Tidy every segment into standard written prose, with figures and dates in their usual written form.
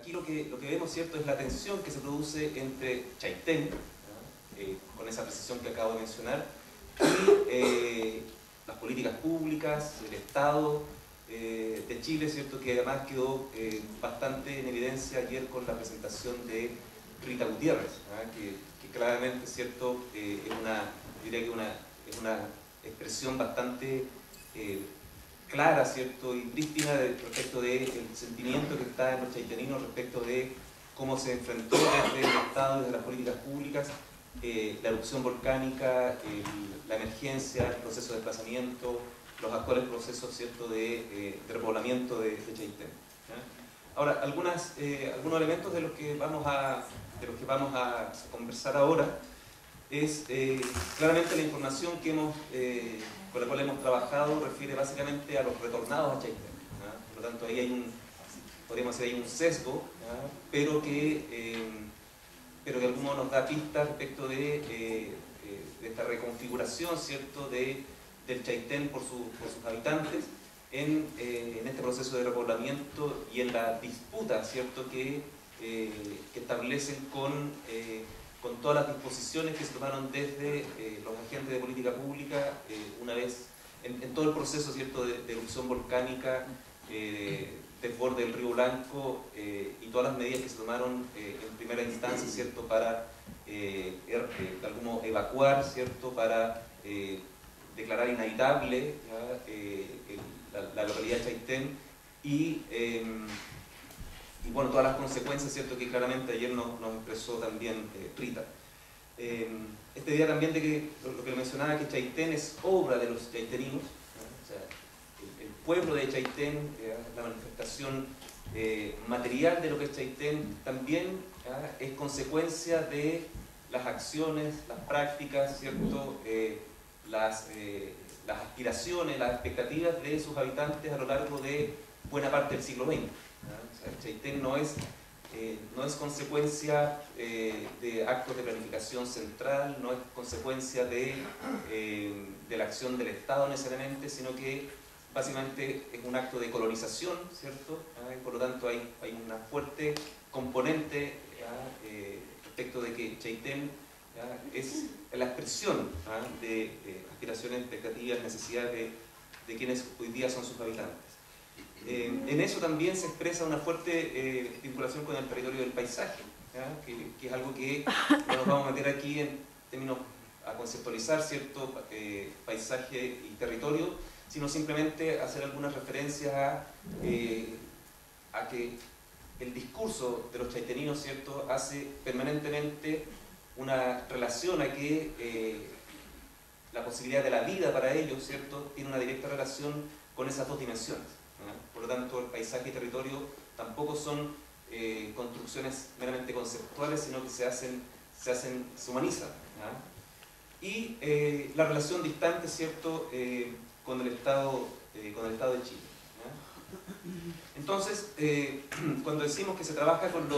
aquí lo que vemos, ¿cierto?, es la tensión que se produce entre Chaitén, con esa precisión que acabo de mencionar, y las políticas públicas, el Estado de Chile, ¿cierto?, que además quedó bastante en evidencia ayer con la presentación de Rita Gutiérrez, que claramente, ¿cierto?, diría que es una expresión bastante clara, ¿cierto?, y prístina respecto del sentimiento que está en los chaiteninos respecto de cómo se enfrentó desde el Estado, desde las políticas públicas, la erupción volcánica, la emergencia, el proceso de desplazamiento, los actuales procesos, ¿cierto?, de repoblamiento de Chaitén. Ahora, algunos elementos de los que vamos a conversar ahora es claramente la información con la cual hemos trabajado refiere básicamente a los retornados a Chaitén. Por lo tanto, ahí podríamos decir, hay un sesgo, pero que de algún modo nos da pistas respecto de esta reconfiguración, ¿cierto?, del Chaitén por sus habitantes en este proceso de repoblamiento y en la disputa, ¿cierto?, que establecen con todas las disposiciones que se tomaron desde los agentes de política pública una vez en todo el proceso, ¿cierto?, de erupción volcánica, desborde del río Blanco y todas las medidas que se tomaron en primera instancia, ¿cierto?, para de algún modo evacuar, ¿cierto?, para declarar inhabitable la localidad de Chaitén y bueno, todas las consecuencias, ¿cierto?, que claramente ayer nos expresó también Rita. Este día también de que lo que mencionaba, que Chaitén es obra de los chaiteninos, o sea, el pueblo de Chaitén, la manifestación material de lo que es Chaitén, también es consecuencia de las acciones, las prácticas, ¿cierto?, las aspiraciones, las expectativas de sus habitantes a lo largo de buena parte del siglo XX. O sea, Chaitén no es consecuencia de actos de planificación central, no es consecuencia de la acción del Estado necesariamente, sino que básicamente es un acto de colonización, ¿cierto? Por lo tanto hay una fuerte componente respecto de que Chaitén es la expresión de aspiraciones, expectativas, necesidades de quienes hoy día son sus habitantes. En eso también se expresa una fuerte vinculación con el territorio del paisaje, que es algo que no nos vamos a meter aquí en términos a conceptualizar, ¿cierto?, paisaje y territorio, sino simplemente hacer algunas referencias a que el discurso de los chaiteninos, ¿cierto?, hace permanentemente una relación a que la posibilidad de la vida para ellos, ¿cierto?, tiene una directa relación con esas dos dimensiones. Por lo tanto, el paisaje y territorio tampoco son construcciones meramente conceptuales, sino que se humanizan. Y la relación distante, ¿cierto?, con el Estado de Chile. Entonces, cuando decimos que se trabaja con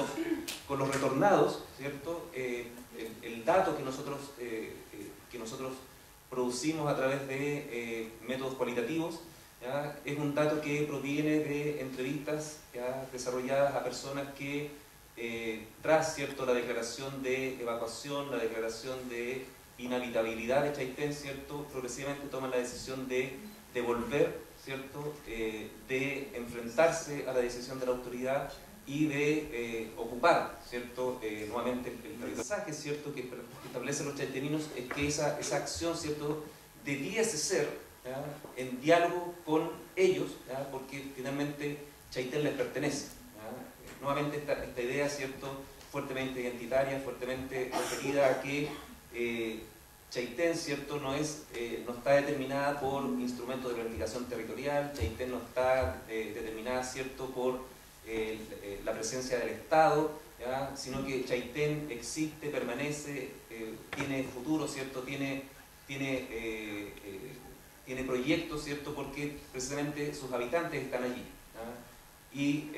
los retornados, ¿cierto?, el dato que nosotros producimos a través de métodos cualitativos, es un dato que proviene de entrevistas desarrolladas a personas que tras, ¿cierto?, la declaración de evacuación, la declaración de inhabitabilidad de Chaitén, ¿cierto?, progresivamente toman la decisión de devolver, ¿cierto?, de enfrentarse a la decisión de la autoridad y de ocupar, ¿cierto?, nuevamente el territorio. ¿Cierto?, que establecen los chaiteninos es que esa acción, ¿cierto?, debiese ser en diálogo con ellos, porque finalmente Chaitén les pertenece. Nuevamente esta idea, ¿cierto?, fuertemente identitaria, fuertemente referida a que Chaitén, ¿cierto?, no está determinada por instrumentos de planificación territorial, Chaitén no está determinada, ¿cierto?, por la presencia del Estado, sino que Chaitén existe, permanece, tiene futuro, ¿cierto?, tiene proyectos, ¿cierto?, porque precisamente sus habitantes están allí. Y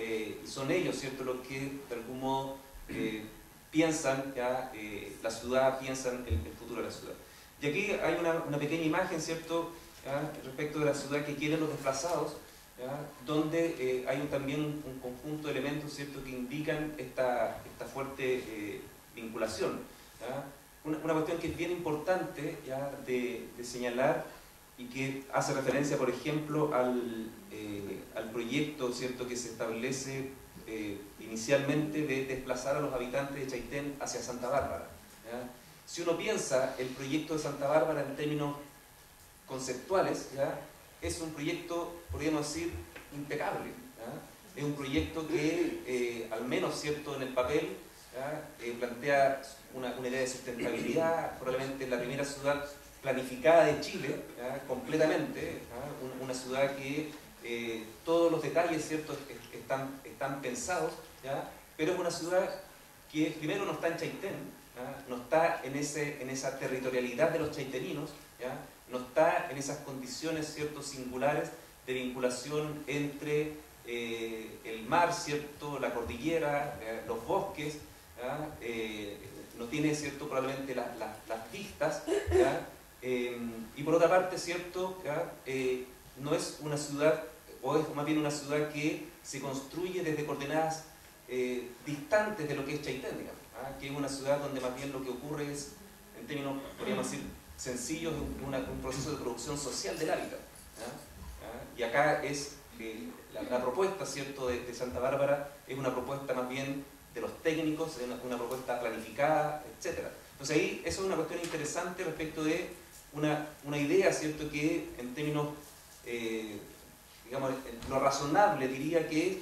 son ellos, ¿cierto?, los que de algún modo piensan la ciudad, piensan el futuro de la ciudad. Y aquí hay una pequeña imagen, ¿cierto?, respecto de la ciudad que quieren los desplazados, ¿ya? Donde hay también un conjunto de elementos, ¿cierto?, que indican esta fuerte vinculación, ¿ya? Una cuestión que es bien importante, ¿ya?, de señalar, y que hace referencia, por ejemplo, al proyecto, ¿cierto?, que se establece inicialmente de desplazar a los habitantes de Chaitén hacia Santa Bárbara, ¿ya? Si uno piensa el proyecto de Santa Bárbara en términos conceptuales, ¿ya?, es un proyecto, podríamos decir, impecable, ¿ya? Es un proyecto que, al menos, ¿cierto?, en el papel, ¿ya?, plantea una idea de sustentabilidad, probablemente la primera ciudad planificada de Chile, ¿ya?, completamente, ¿ya?, una ciudad que todos los detalles, ¿cierto?, están pensados, ¿ya?, pero es una ciudad que primero no está en Chaitén, ¿ya?, no está en esa territorialidad de los chaiteninos, ¿ya?, no está en esas condiciones, ¿cierto?, singulares de vinculación entre el mar, ¿cierto?, la cordillera, los bosques, ¿ya?, no tiene, ¿cierto?, probablemente las vistas, ¿ya?, y por otra parte, ¿cierto?, ¿ya?, no es una ciudad, o es más bien una ciudad que se construye desde coordenadas distantes de lo que es Chaitén, digamos, ¿ya?, que es una ciudad donde más bien lo que ocurre es, en términos, podríamos decir, sencillos, un proceso de producción social del hábitat, ¿ya? ¿Ya? Y acá es la propuesta, ¿cierto?, de Santa Bárbara es una propuesta más bien de los técnicos, es una propuesta planificada, etc. Entonces ahí eso es una cuestión interesante respecto de una idea, ¿cierto?, que en términos, digamos, lo razonable diría que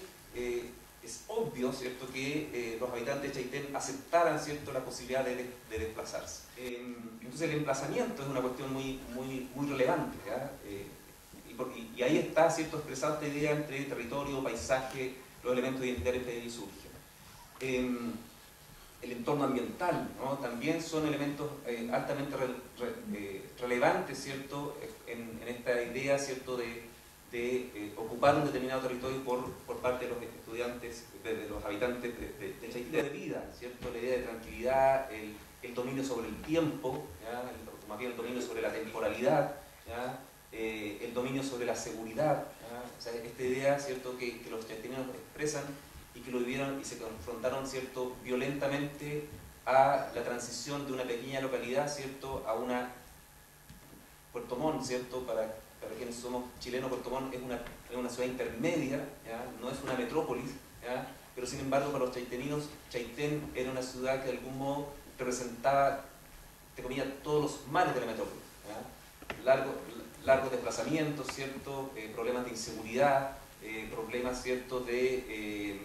es obvio, ¿cierto?, que los habitantes de Chaitén aceptaran, ¿cierto?, la posibilidad de desplazarse. Entonces el emplazamiento es una cuestión muy relevante, ¿ya? Y ahí está, ¿cierto?, expresada esta idea entre territorio, paisaje, los elementos identitarios que ahí surgen. El entorno ambiental, ¿no?, también son elementos altamente relevantes, ¿cierto?, en esta idea, ¿cierto?, de ocupar un determinado territorio por parte de los estudiantes, de los habitantes de Chaitén. De vida, ¿cierto?, la idea de tranquilidad, el dominio sobre el tiempo, ¿ya?, más bien el dominio sobre la temporalidad, ¿ya?, el dominio sobre la seguridad, ¿ya?, o sea, esta idea, ¿cierto?, que los chaiteneños expresan y que lo vivieron y se confrontaron, ¿cierto?, violentamente a la transición de una pequeña localidad, ¿cierto?, a una Puerto Montt, ¿cierto?, para quienes somos chilenos, Puerto Montt es una ciudad intermedia, ¿ya?, no es una metrópolis, ¿ya?, pero sin embargo para los chaiteninos, Chaitén era una ciudad que de algún modo representaba, te comillas, todos los males de la metrópolis, ¿ya?, largos desplazamientos, ¿cierto?, problemas de inseguridad, problemas, ¿cierto?, de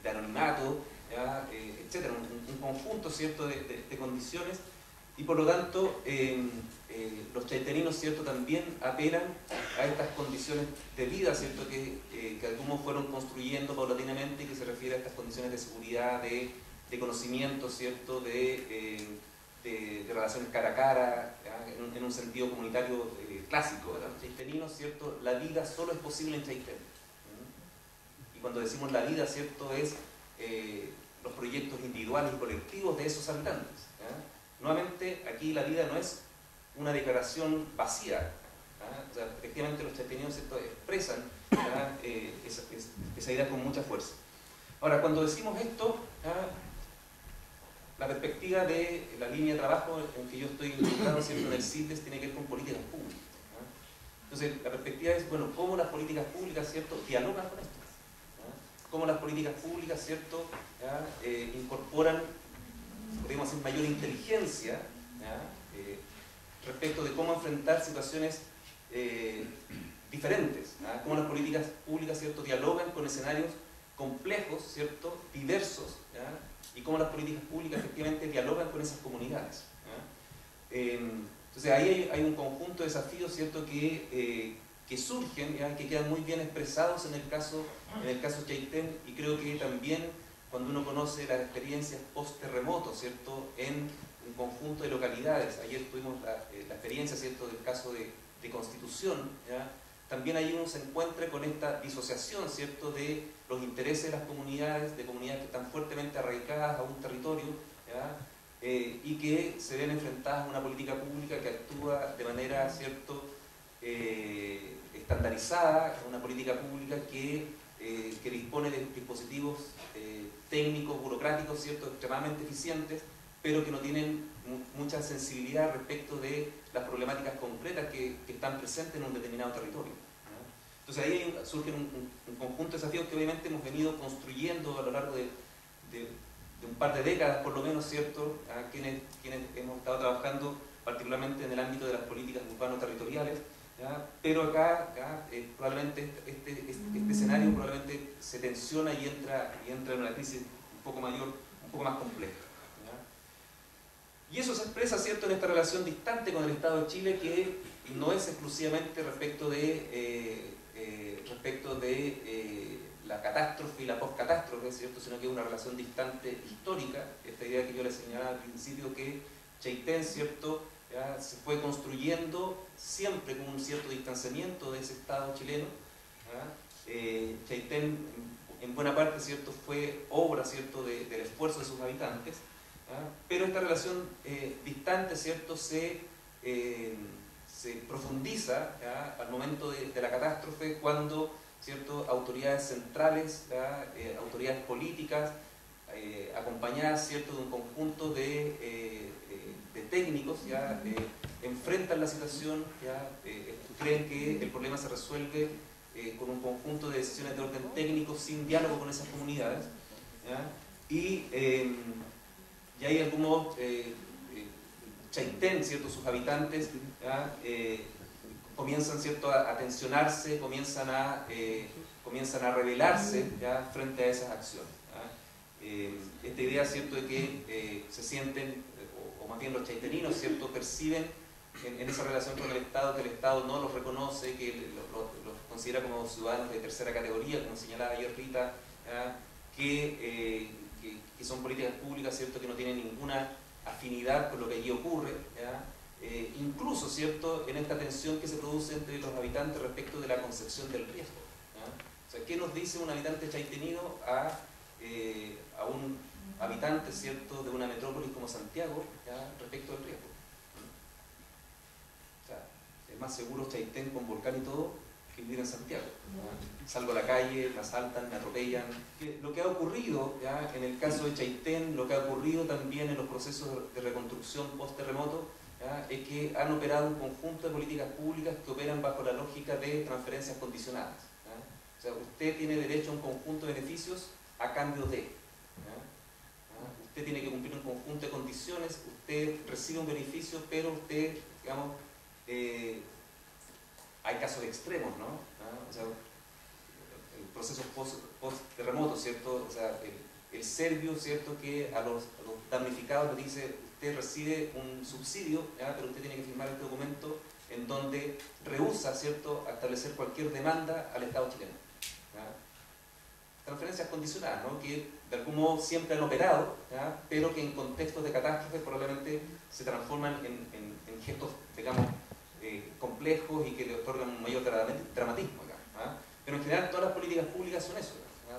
anonimato, ¿ya?, etcétera, un conjunto, ¿cierto?, de condiciones. Y por lo tanto, los chaiteninos, ¿cierto?, también apelan a estas condiciones de vida, ¿cierto?, que algunos fueron construyendo paulatinamente, y que se refiere a estas condiciones de seguridad, de conocimiento, ¿cierto?, de relaciones cara a cara, en un sentido comunitario clásico. Los chaiteninos, ¿cierto?, la vida solo es posible en Chaitén. Y cuando decimos la vida, ¿cierto?, es los proyectos individuales y colectivos de esos habitantes, ¿ya? Nuevamente, aquí la vida no es una declaración vacía, ¿ya? O sea, efectivamente los chaiteninos, ¿cierto?, expresan, ¿ya?, esa idea con mucha fuerza. Ahora, cuando decimos esto, ¿ya?, la perspectiva de la línea de trabajo en que yo estoy involucrado, ¿cierto?, en el CITES tiene que ver con políticas públicas, ¿ya? Entonces, la perspectiva es, bueno, cómo las políticas públicas, ¿cierto?, dialogan con esto, ¿ya? Cómo las políticas públicas, ¿cierto?, ¿ya?, incorporan, podríamos decir, mayor inteligencia, ¿ya?, respecto de cómo enfrentar situaciones diferentes, ¿ya? Cómo las políticas públicas, ¿cierto?, dialogan con escenarios complejos, ¿cierto?, diversos, ¿ya?, y cómo las políticas públicas efectivamente dialogan con esas comunidades, ¿ya? Entonces ahí hay un conjunto de desafíos, ¿cierto?, que surgen, ¿ya?, que quedan muy bien expresados en el caso Chaitén, y creo que también cuando uno conoce las experiencias post-terremoto, ¿cierto?, en un conjunto de localidades. Ayer tuvimos la experiencia, ¿cierto?, del caso de Constitución, ¿ya? También ahí uno se encuentra con esta disociación, ¿cierto?, de los intereses de las comunidades, de comunidades que están fuertemente arraigadas a un territorio, ¿ya?, y que se ven enfrentadas a una política pública que actúa de manera, ¿cierto?, estandarizada, una política pública que dispone de dispositivos técnicos, burocráticos, ¿cierto?, extremadamente eficientes, pero que no tienen mucha sensibilidad respecto de las problemáticas concretas que están presentes en un determinado territorio. Entonces ahí surgen un conjunto de desafíos que obviamente hemos venido construyendo a lo largo de un par de décadas, por lo menos, ¿cierto?, a quienes hemos estado trabajando particularmente en el ámbito de las políticas urbano-territoriales, pero acá probablemente este escenario probablemente se tensiona y entra en una crisis un poco mayor, un poco más compleja. Y eso se expresa, ¿cierto?, en esta relación distante con el Estado de Chile, que no es exclusivamente respecto de la catástrofe y la post-catástrofe, ¿cierto?, sino que es una relación distante histórica. Esta idea que yo les señalaba al principio, que Chaitén, ¿cierto?, se fue construyendo siempre con un cierto distanciamiento de ese Estado chileno. Chaitén, en buena parte, ¿cierto?, fue obra, ¿cierto?, del esfuerzo de sus habitantes, pero esta relación distante, ¿cierto?, se profundiza al momento de la catástrofe, cuando, ¿cierto?, autoridades centrales, autoridades políticas, acompañadas, ¿cierto?, de un conjunto de técnicos, enfrentan la situación, creen que el problema se resuelve con un conjunto de decisiones de orden técnico sin diálogo con esas comunidades, y hay de algún modo Chaitén, ¿cierto?, sus habitantes comienzan, ¿cierto?, a tensionarse, comienzan a rebelarse frente a esas acciones. Esta idea, ¿cierto?, de que se sienten, o más bien los chaiteninos, ¿cierto?, perciben en esa relación con el Estado que el Estado no los reconoce, que los considera como ciudadanos de tercera categoría, como señalaba ayer Rita, que son políticas públicas, ¿cierto?, que no tienen ninguna afinidad con lo que allí ocurre, incluso, ¿cierto?, en esta tensión que se produce entre los habitantes respecto de la concepción del riesgo. O sea, ¿qué nos dice un habitante chaitenino a un habitante, ¿cierto?, de una metrópolis como Santiago, respecto del riesgo? O sea, es más seguro Chaitén con volcán y todo que vivir en Santiago. Salgo a la calle, me asaltan, me atropellan. Lo que ha ocurrido en el caso de Chaitén, lo que ha ocurrido también en los procesos de reconstrucción post-terremoto, es que han operado un conjunto de políticas públicas que operan bajo la lógica de transferencias condicionadas. O sea, usted tiene derecho a un conjunto de beneficios a cambio de. Usted tiene que cumplir un conjunto de condiciones, usted recibe un beneficio, pero usted, digamos, hay casos extremos, ¿no? O sea, el proceso post-terremoto, ¿cierto? O sea, el serbio, ¿cierto?, que a los damnificados le dice: usted recibe un subsidio, pero usted tiene que firmar este documento en donde rehúsa, ¿cierto?, a establecer cualquier demanda al Estado chileno. Transferencias condicionadas, ¿no?, que de algún modo siempre han operado, pero que en contextos de catástrofe probablemente se transforman en gestos, digamos, complejos y que le otorgan un mayor dramatismo. Pero en general todas las políticas públicas son eso.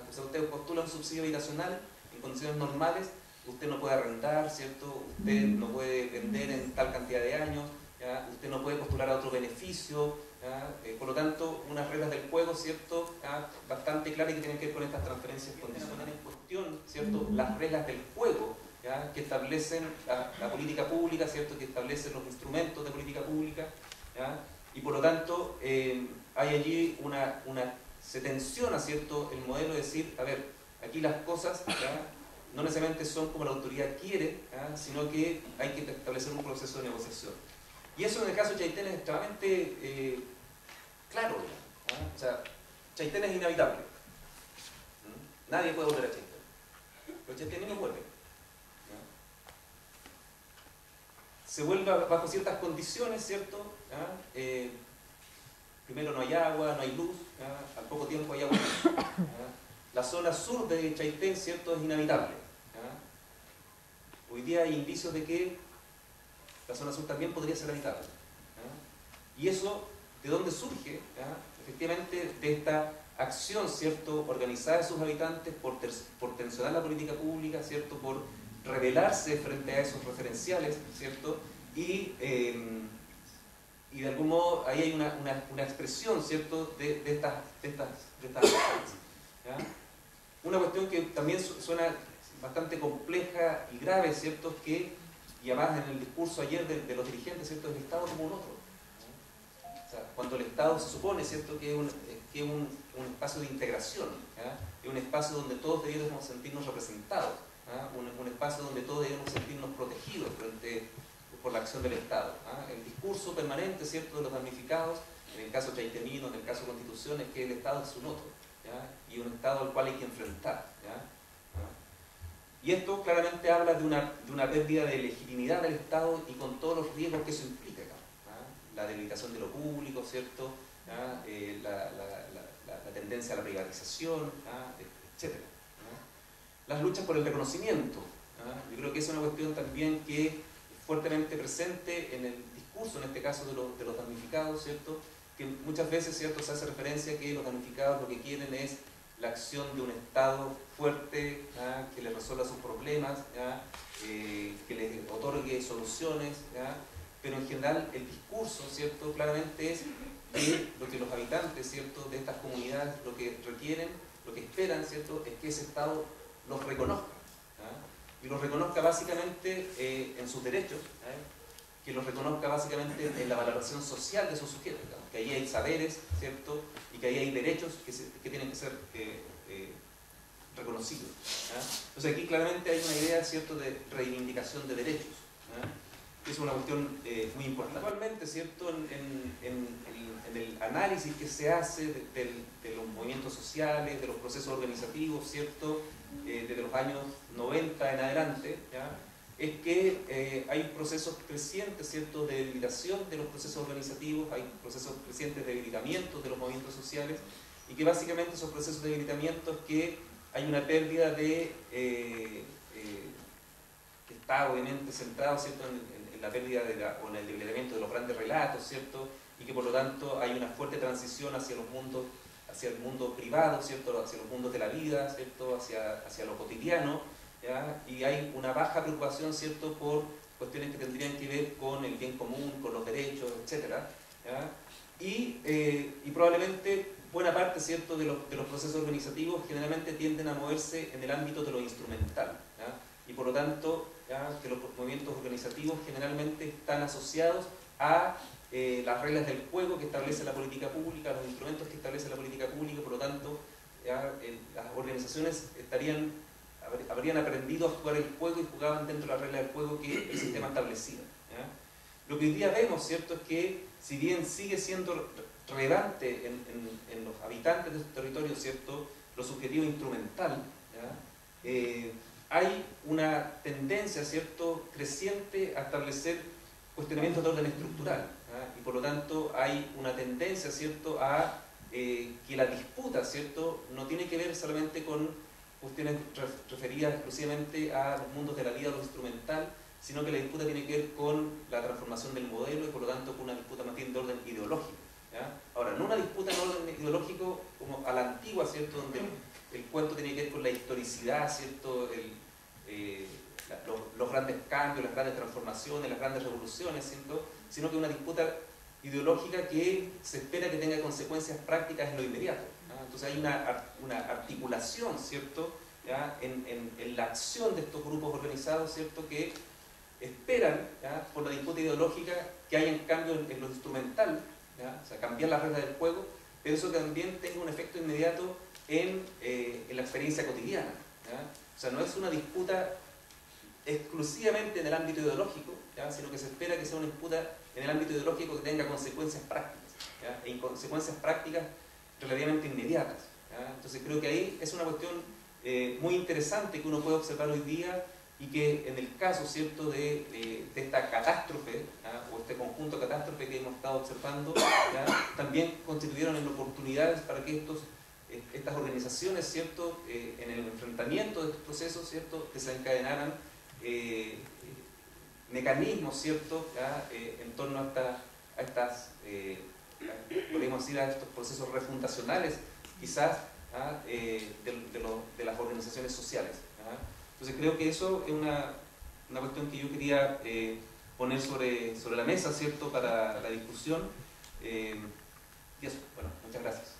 O sea, usted postula un subsidio habitacional en condiciones normales, usted no puede arrendar, ¿cierto?, usted no puede vender en tal cantidad de años, usted no puede postular a otro beneficio, por lo tanto, unas reglas del juego, ¿cierto?, bastante claras, que tienen que ver con estas transferencias condicionales en cuestión, ¿cierto?, las reglas del juego que establecen la política pública, ¿cierto?, que establecen los instrumentos de política pública, y por lo tanto hay allí se tensiona, ¿cierto?, el modelo de decir: a ver, aquí las cosas no necesariamente son como la autoridad quiere, sino que hay que establecer un proceso de negociación. Y eso en el caso de Chaitén es extremadamente claro. O sea, Chaitén es inhabitable. Nadie puede volver a Chaitén. Los chaiteninos vuelven. Se vuelve bajo ciertas condiciones, ¿cierto? Primero no hay agua, no hay luz, al poco tiempo hay agua. La zona sur de Chaitén, ¿cierto?, es inhabitable. Hoy día hay indicios de que la zona sur también podría ser habitable. Y eso, ¿de dónde surge? Efectivamente, de esta acción, ¿cierto?, organizada de sus habitantes por tensionar la política pública, ¿cierto?, por rebelarse frente a esos referenciales, ¿cierto?, y y de algún modo ahí hay una expresión, ¿cierto?, de estas acciones, ¿ya? Una cuestión que también suena bastante compleja y grave, ¿cierto?, y además en el discurso ayer de los dirigentes, ¿cierto?, del Estado como un otro. O sea, cuando el Estado se supone, ¿cierto?, que es un espacio de integración, ¿ya? Es un espacio donde todos debiéramos sentirnos representados, ¿ya? Un espacio donde todos debiéramos sentirnos protegidos por la acción del Estado, ¿ya? El discurso permanente, ¿cierto?, de los damnificados, en el caso chaitemino, en el caso Constitución, es que el Estado es un otro, ¿ya? Y un Estado al cual hay que enfrentar, ¿ya? Y esto claramente habla de una pérdida de legitimidad del Estado y con todos los riesgos que eso implica, ¿no? La debilitación de lo público, ¿cierto? La tendencia a la privatización, etc. ¿no? Las luchas por el reconocimiento, ¿no? Yo creo que es una cuestión también que es fuertemente presente en el discurso, en este caso de los damnificados, ¿cierto? Que muchas veces, ¿cierto?, se hace referencia a que los damnificados lo que quieren es la acción de un Estado fuerte, ¿ya?, que les resuelva sus problemas, ¿ya?, que les otorgue soluciones, ¿ya?, pero en general el discurso, ¿cierto?, claramente es que lo que los habitantes, ¿cierto?, de estas comunidades lo que requieren, lo que esperan, ¿cierto?, es que ese Estado los reconozca, ¿ya?, y los reconozca básicamente en sus derechos, ¿ya?, que los reconozca básicamente en la valoración social de sus sujetos, ¿no? Que ahí hay saberes, ¿cierto?, y que ahí hay derechos que tienen que ser reconocidos, ¿ya? Entonces aquí claramente hay una idea, ¿cierto?, de reivindicación de derechos, ¿ya? Es una cuestión muy importante. Actualmente, ¿cierto?, en el análisis que se hace de los movimientos sociales, de los procesos organizativos, ¿cierto?, desde los años 90 en adelante, ¿ya?, es que hay procesos crecientes, ¿cierto?, de debilitación de los procesos organizativos, hay procesos crecientes de debilitamiento de los movimientos sociales, y que básicamente esos procesos de debilitamiento es que hay una pérdida que está obviamente centrado, ¿cierto?, en la pérdida o en el debilitamiento de los grandes relatos, ¿cierto?, y que por lo tanto hay una fuerte transición hacia el mundo privado, ¿cierto?, hacia los mundos de la vida, ¿cierto?, hacia lo cotidiano, ¿ya? Y hay una baja preocupación, ¿cierto?, por cuestiones que tendrían que ver con el bien común, con los derechos, etc. ¿Ya? Y probablemente buena parte, ¿cierto?, de los procesos organizativos generalmente tienden a moverse en el ámbito de lo instrumental, ¿ya? Y por lo tanto, ¿ya?, que los movimientos organizativos generalmente están asociados a las reglas del juego que establece la política pública, los instrumentos que establece la política pública, por lo tanto, ¿ya?, las organizaciones habrían aprendido a jugar el juego y jugaban dentro de las reglas del juego que el sistema establecía, ¿ya? Lo que hoy día vemos, ¿cierto?, es que si bien sigue siendo relevante en los habitantes de estos territorios, ¿cierto?, lo subjetivo instrumental, ¿ya?, hay una tendencia, ¿cierto?, creciente a establecer cuestionamientos de orden estructural, ¿ya? Y por lo tanto hay una tendencia, ¿cierto?, a que la disputa, ¿cierto?, no tiene que ver solamente con cuestiones referidas exclusivamente a los mundos de la vida, lo instrumental, sino que la disputa tiene que ver con la transformación del modelo y por lo tanto con una disputa más bien de orden ideológico, ¿ya? Ahora, no una disputa en orden ideológico como a la antigua, ¿cierto?, donde el cuento tiene que ver con la historicidad, ¿cierto?, los grandes cambios, las grandes transformaciones, las grandes revoluciones, ¿cierto?, sino que una disputa ideológica que se espera que tenga consecuencias prácticas en lo inmediato, ¿ya? Entonces hay una articulación, ¿cierto?, ¿ya?, en la acción de estos grupos organizados, ¿cierto?, que esperan, ¿ya?, por la disputa ideológica que haya un cambio en lo instrumental, ¿ya?, o sea, cambiar las reglas del juego, pero eso también tenga un efecto inmediato en la experiencia cotidiana, ¿ya? O sea, no es una disputa exclusivamente en el ámbito ideológico, ¿ya?, sino que se espera que sea una disputa en el ámbito ideológico que tenga consecuencias prácticas, ¿ya?, y consecuencias prácticas relativamente inmediatas, ¿ya? Entonces creo que ahí es una cuestión muy interesante que uno puede observar hoy día y que en el caso, ¿cierto?, de esta catástrofe, ¿ya?, o este conjunto de catástrofe que hemos estado observando, ¿ya?, también constituyeron en oportunidades para que estas organizaciones, ¿cierto?, en el enfrentamiento de estos procesos, ¿cierto?, desencadenaran mecanismos, ¿cierto?, ¿ya?, en torno a estas, podemos decir, a estos procesos refundacionales, quizás, ¿ya?, de las organizaciones sociales, ¿ya? Entonces creo que eso es una cuestión que yo quería poner sobre la mesa, ¿cierto?, para la discusión. Y eso, bueno, muchas gracias.